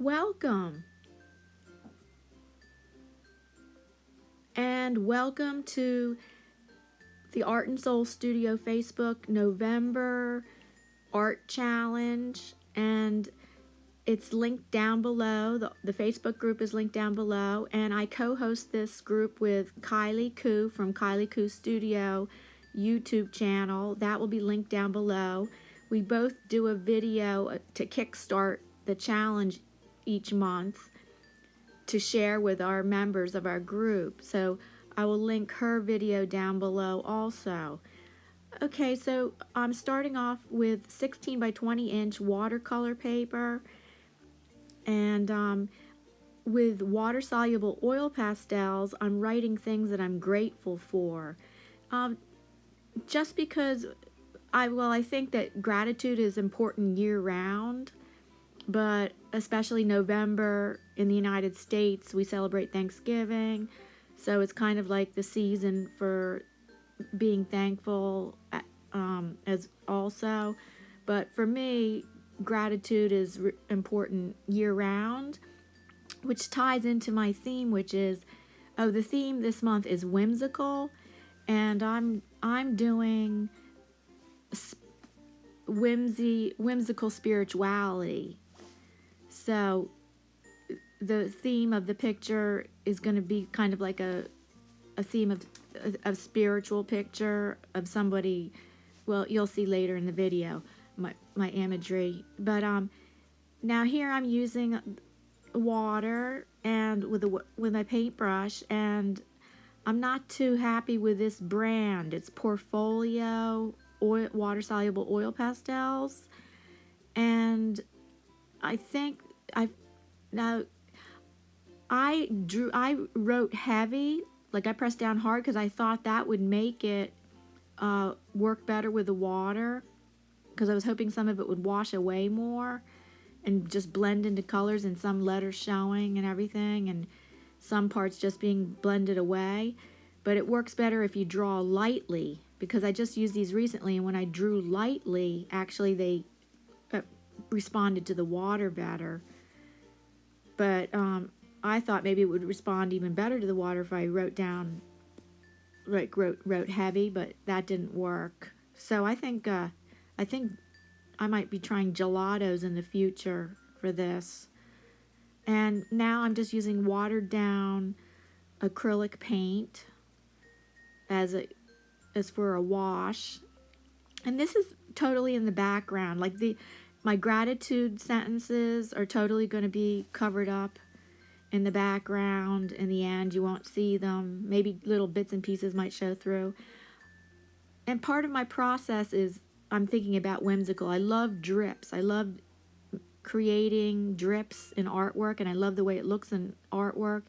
Welcome, and welcome to the Art and Soul Studio Facebook November Art Challenge, and it's linked down below. The Facebook group is linked down below, and I co-host this group with Kylie Coo from Kylie Coo Studio YouTube channel. That will be linked down below. We both do a video to kickstart the challenge each month to share with our members of our group. So I will link her video down below also. Okay, so I'm starting off with 16 by 20 inch watercolor paper, and with water soluble oil pastels, I'm writing things that I'm grateful for. Just because I think that gratitude is important year round, but especially November in the United States, we celebrate Thanksgiving, so it's kind of like the season for being thankful as also. But for me, gratitude is important year round, which ties into my theme, which is, the theme this month is whimsical, and I'm doing whimsical spirituality. So the theme of the picture is going to be kind of like a theme of spiritual picture of somebody. Well, you'll see later in the video my imagery. But now here I'm using water and with my paintbrush, and I'm not too happy with this brand. It's Portfolio water soluble oil pastels, and I think I wrote heavy, like I pressed down hard because I thought that would make it work better with the water, because I was hoping some of it would wash away more and just blend into colors, and some letters showing and everything, and some parts just being blended away. But it works better if you draw lightly, because I just used these recently, and when I drew lightly, actually they responded to the water better. But I thought maybe it would respond even better to the water if I wrote down, like wrote heavy, but that didn't work. So I think I might be trying gelatos in the future for this. And now I'm just using watered down acrylic paint as for a wash. And this is totally in the background. Like my gratitude sentences are totally going to be covered up in the background. In the end, you won't see them. Maybe little bits and pieces might show through. And part of my process is I'm thinking about whimsical. I love drips. I love creating drips in artwork, and I love the way it looks in artwork.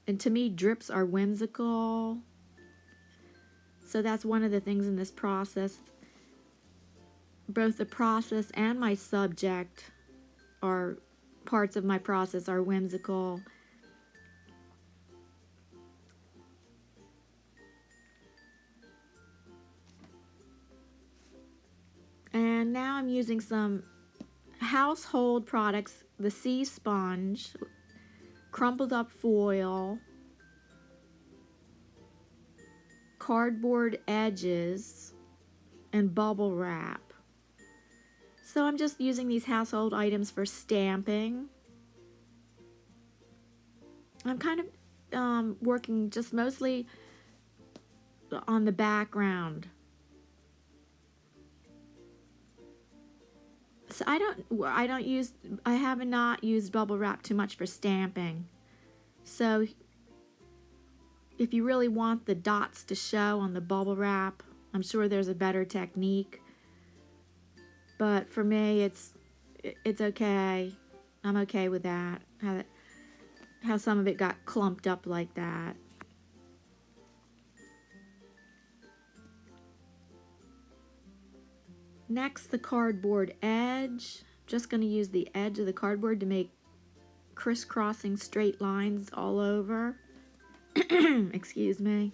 And to me, drips are whimsical. So that's one of the things in this process. Both the process and my subject are parts of my process are whimsical. And now I'm using some household products, the sea sponge, crumpled up foil, cardboard edges, and bubble wrap. So I'm just using these household items for stamping. I'm kind of working just mostly on the background. So I have not used bubble wrap too much for stamping. So if you really want the dots to show on the bubble wrap, I'm sure there's a better technique. But for me, it's okay. I'm okay with that. How some of it got clumped up like that. Next, the cardboard edge. Just going to use the edge of the cardboard to make crisscrossing straight lines all over. Excuse me.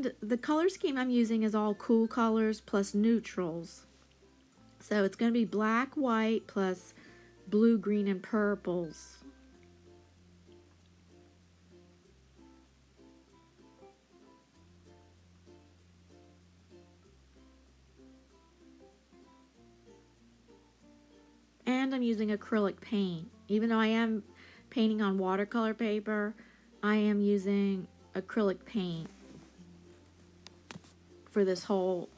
And the color scheme I'm using is all cool colors plus neutrals. So it's going to be black, white, plus blue, green, and purples. And I'm using acrylic paint. Even though I am painting on watercolor paper, I am using acrylic paint for this whole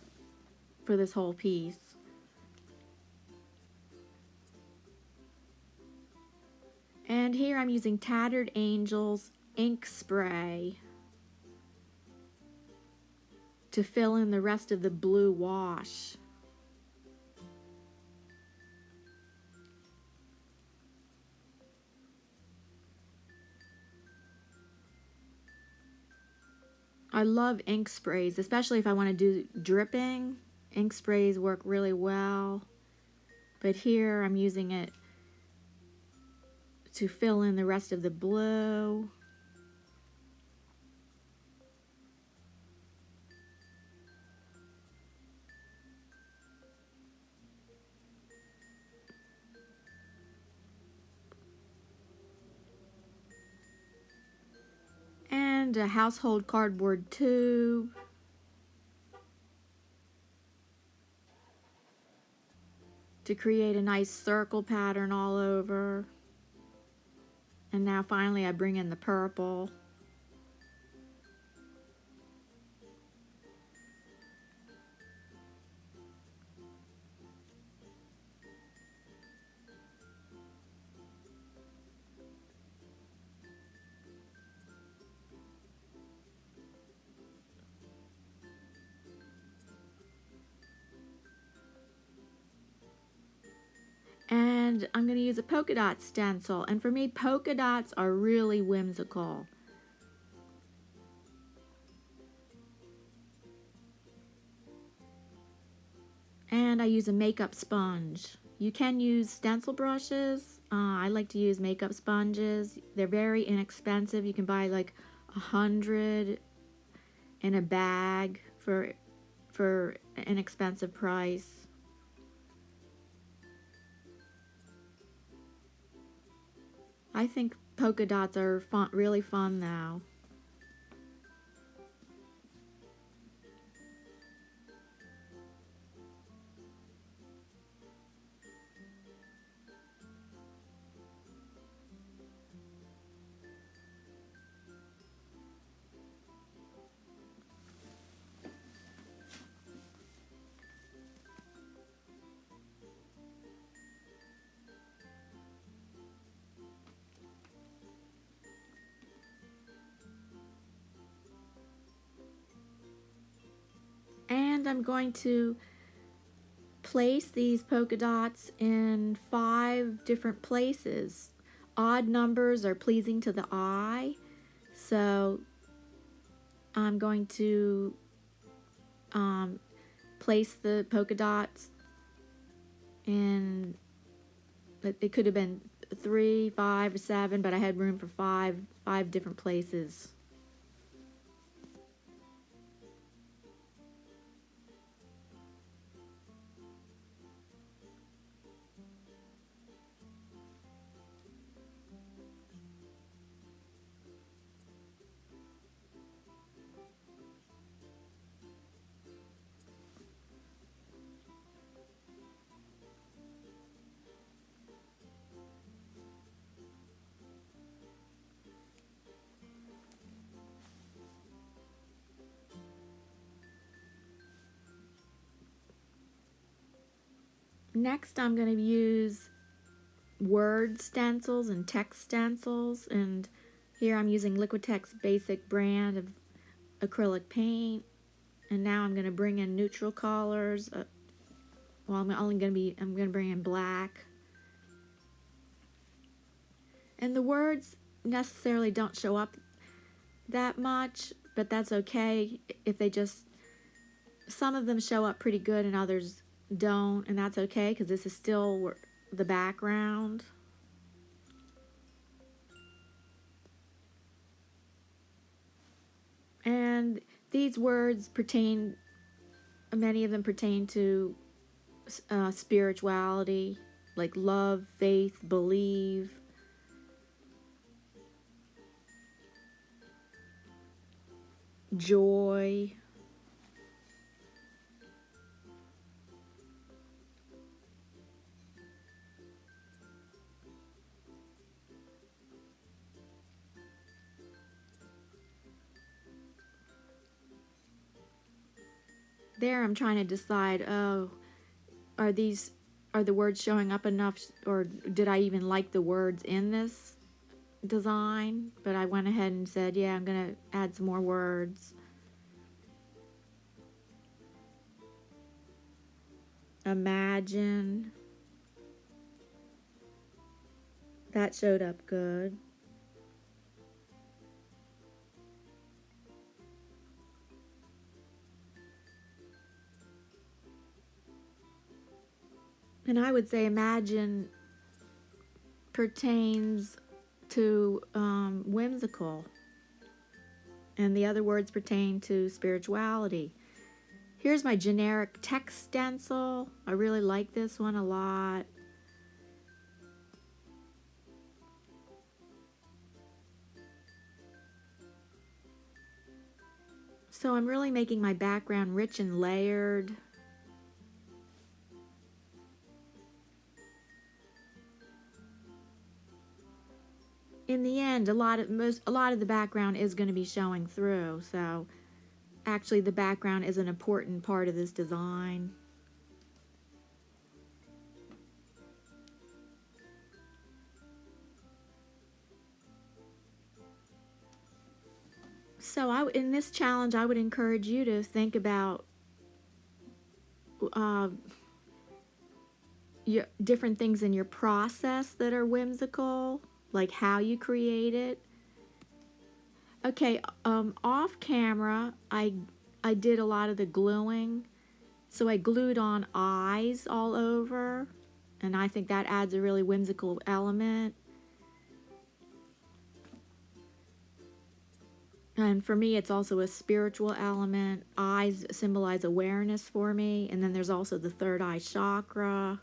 piece. And here I'm using Tattered Angels ink spray to fill in the rest of the blue wash. I love ink sprays, especially if I want to do dripping. Ink sprays work really well. But here I'm using it to fill in the rest of the blue. And a household cardboard tube. To create a nice circle pattern all over. And now finally I bring in the purple. And I'm going to use a polka dot stencil. And for me, polka dots are really whimsical. And I use a makeup sponge. You can use stencil brushes. I like to use makeup sponges. They're very inexpensive. You can buy like 100 in a bag for an inexpensive price. I think polka dots are fun, really fun now. And I'm going to place these polka dots in 5 different places. Odd numbers are pleasing to the eye, so I'm going to place the polka dots in, it could have been 3, 5, or 7, but I had room for 5 different places. Next, I'm going to use word stencils and text stencils, and here I'm using Liquitex Basic brand of acrylic paint. And now I'm going to bring in neutral colors. Well, I'm going to bring in black. And the words necessarily don't show up that much, but that's okay if they just, some of them show up pretty good and others don't, and that's okay because this is still the background. And these words pertain, many of them pertain to spirituality, like love, faith, believe, joy. There I'm trying to decide, oh, are these, are the words showing up enough, or did I even like the words in this design? But I went ahead and said, yeah, I'm gonna add some more words. Imagine. That showed up good. And I would say imagine pertains to whimsical, and the other words pertain to spirituality. Here's my generic text stencil. I really like this one a lot. So I'm really making my background rich and layered. In the end, a lot of the background is going to be showing through, so actually the background is an important part of this design. So in this challenge, I would encourage you to think about your different things in your process that are whimsical, like how you create it. Okay, off camera, I did a lot of the gluing, so I glued on eyes all over, and I think that adds a really whimsical element. And for me, it's also a spiritual element. Eyes symbolize awareness for me, and then there's also the third eye chakra.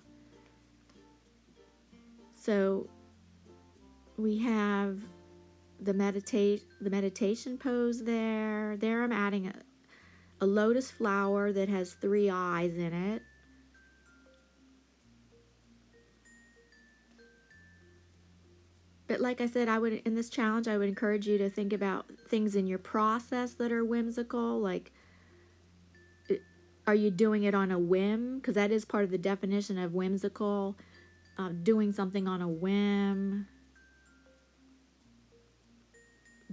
So we have the meditation pose there. There I'm adding a lotus flower that has 3 eyes in it. But like I said, in this challenge, I would encourage you to think about things in your process that are whimsical. Like, are you doing it on a whim? Because that is part of the definition of whimsical. Doing something on a whim.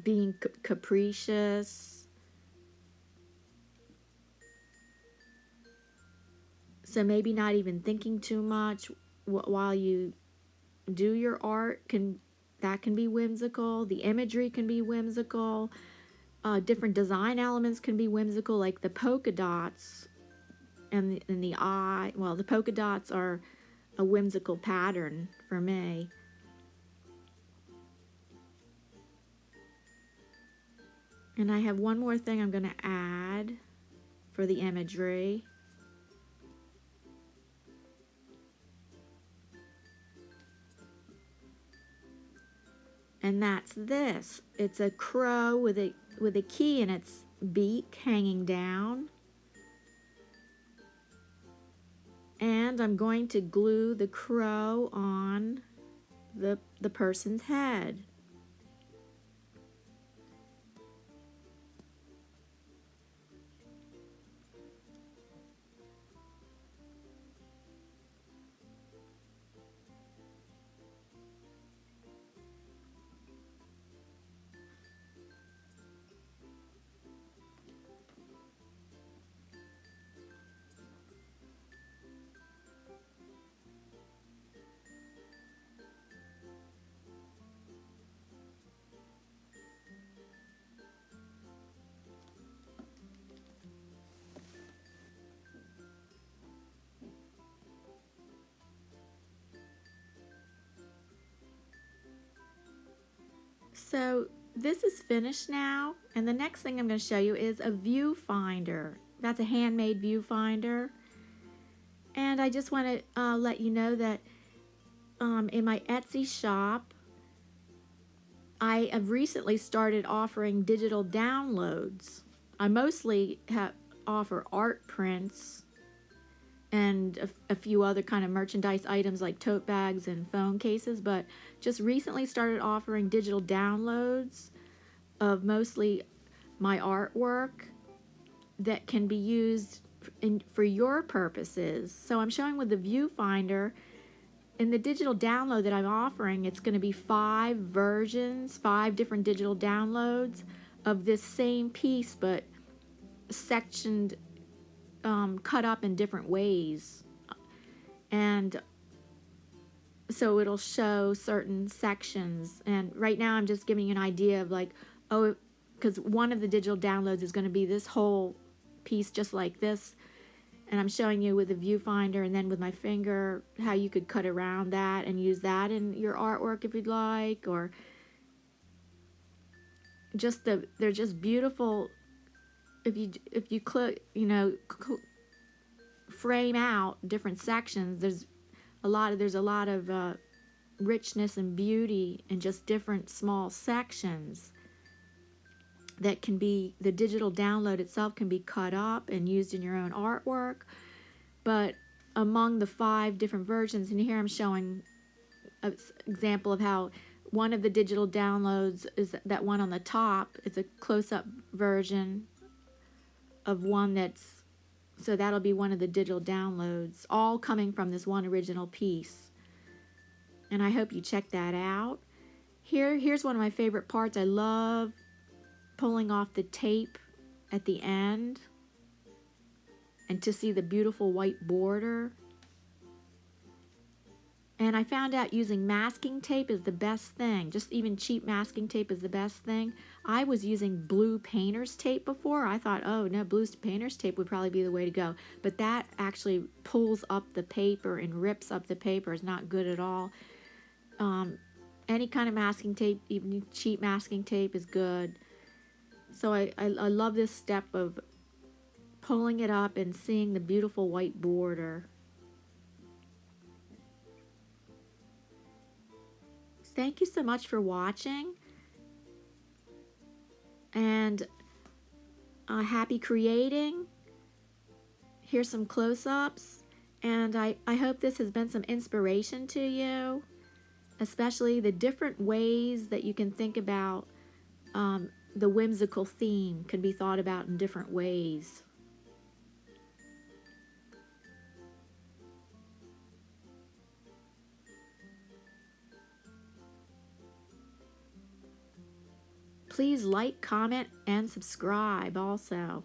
Being capricious. So maybe not even thinking too much while you do your art that can be whimsical. The imagery can be whimsical. Different design elements can be whimsical, like the polka dots and the eye. Well, the polka dots are a whimsical pattern for me. And I have one more thing I'm going to add for the imagery. And that's this. It's a crow with a key in its beak hanging down. And I'm going to glue the crow on the person's head. So this is finished now, and the next thing I'm going to show you is a viewfinder. That's a handmade viewfinder. And I just want to let you know that in my Etsy shop, I have recently started offering digital downloads. I mostly offer art prints and a few other kind of merchandise items like tote bags and phone cases, but just recently started offering digital downloads of mostly my artwork that can be used for your purposes. So I'm showing with the viewfinder. In the digital download that I'm offering, it's going to be 5 versions, 5 different digital downloads of this same piece, but sectioned, cut up in different ways. And so it'll show certain sections. And right now I'm just giving you an idea of like, oh, because one of the digital downloads is going to be this whole piece just like this. And I'm showing you with the viewfinder and then with my finger how you could cut around that and use that in your artwork if you'd like, or just they're just beautiful. If you click, frame out different sections, there's a lot of richness and beauty in just different small sections that can be, the digital download itself can be cut up and used in your own artwork. But among the 5 different versions, and here I'm showing an example of how one of the digital downloads is that one on the top. It's a close-up version of one that's, so that'll be one of the digital downloads, all coming from this one original piece. And I hope you check that out. Here's one of my favorite parts. I love pulling off the tape at the end and to see the beautiful white border. And I found out using masking tape is the best thing. Just even cheap masking tape is the best thing. I was using blue painter's tape before. I thought, oh no, blue painter's tape would probably be the way to go. But that actually pulls up the paper and rips up the paper. It's not good at all. Any kind of masking tape, even cheap masking tape, is good. So I love this step of pulling it up and seeing the beautiful white border. Thank you so much for watching, and happy creating. Here's some close-ups, and I hope this has been some inspiration to you, especially the different ways that you can think about the whimsical theme can be thought about in different ways. Please like, comment, and subscribe also.